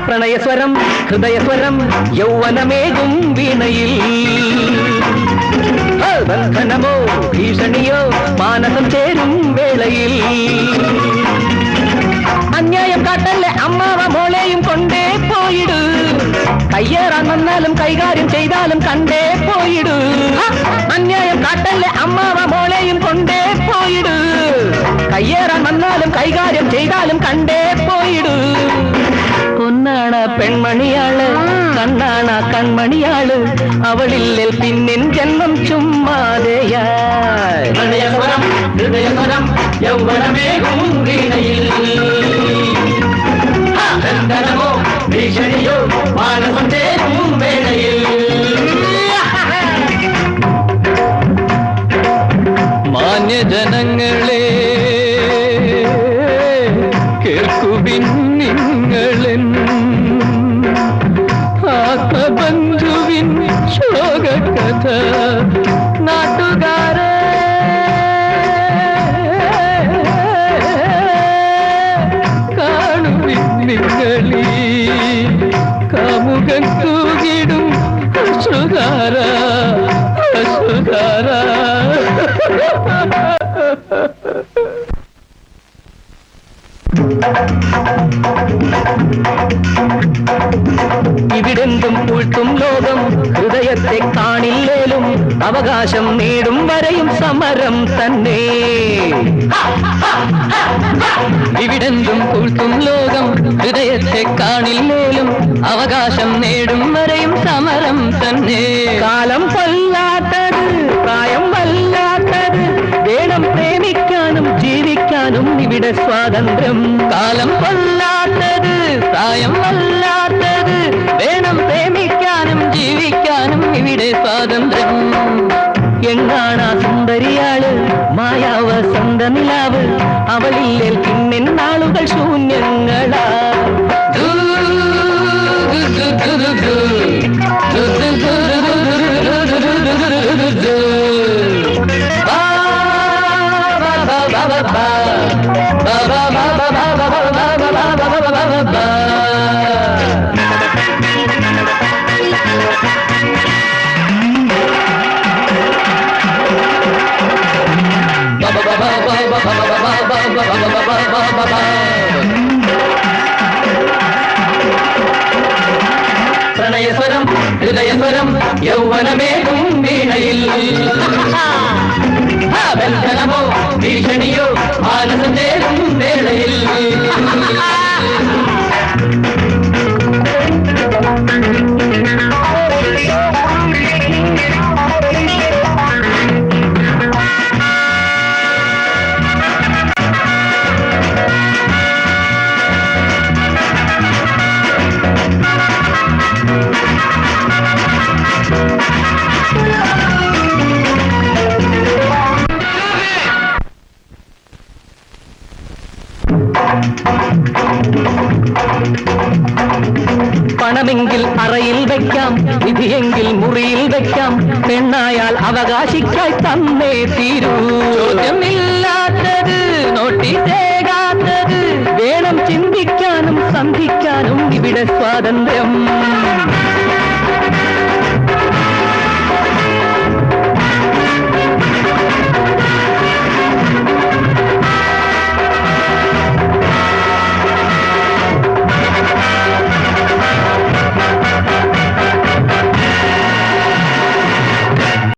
പ്രണയസ്വരം ഹൃദയസ്വരം യൗവനമേകും വീണയിൽ ബന്ധനമോ ഭീഷണിയോ മാനസം ചേരും വേളയിൽ അന്യായം കാട്ടല്ലേ അമ്മാവ മോളെയും കൊണ്ടേ പോയിടൂ കയ്യേറാൻ വന്നാലും കൈകാര്യം ചെയ്താലും കണ്ടേ പോയിടൂ അന്യായം കാട്ടല്ലേ അമ്മാവ മോളെയും കൊണ്ടേ പോയിടൂ കയ്യേറാൻ വന്നാലും കൈകാര്യം ചെയ്താലും കണ്ടേ പോയിടൂ പൊന്നാണ പെൺമണിയാള് കണ്ണാണ കൺമണിയാള് അവളില്ലിൽ പിന്നിൻ ജന്മം ചുമ്മാതെയാ ഹൃദയസ്വരം ഹൃദയസ്വരം യൗവനമേകും വീണയിൽ ബന്ധനമോ ഭീഷണിയോ മാനസം ചേരും വേളയിൽ മാന്യജനങ്ങളെ കേൾക്കുവിൻ നിങ്ങളെൻ ആത്മബന്ധുവിൻ ശോകകഥ നാട്ടുകാരെ കാണുവിൻ നിങ്ങളീ കാമുകൻ തൂകിടും അശ്രുധാര അശ്രുധാര ഇവിടെന്തും പൂഴ്ത്തും ലോകം ഹൃദയത്തെ കാണില്ലേലും അവകാശം നേടും വരെയും സമരം തന്നെ ഇവിടെന്തും പൂഴ്ത്തും ലോകം ഹൃദയത്തെ കാണില്ലേലും അവകാശം നേടും വരെയും സമരം തന്നെ കാലം കൊല്ലാത്തത് പ്രായം വല്ലാത്തത് വേണം പ്രേമിക്കാനും ജീവിക്കാനും ഇവിടെ സ്വാതന്ത്ര്യം കാലം കൊല്ലാത്തത് പ്രായം വല്ലാത്തത് വേണം പ്രേമിക്കാനും ജീവിക്കാനും ഇവിടെ സ്വാതന്ത്ര്യം എങ്ങാണാ സുന്ദരിയാള് മായാവ സ്വന്ത നിലാവ് അവളില്ലേൽ പിന്നിൻ നാളുകൾ ശൂന്യങ്ങളാ പ്രണയസ്വരം ഹൃദയസ്വരം യൗവനമേകും വീണയിൽ ബന്ധനമോ ഭീഷണിയോ മാനസം ചേരും വേളയിൽ പണമെങ്കിൽ അറയിൽ വയ്ക്കാം വിധിയെങ്കിൽ മുറിയിൽ വയ്ക്കാം പെണ്ണായാൽ അവകാശിക്കായി തന്നേ തീരൂ ചോദ്യമില്ലാത്തത് നോട്ടീസേ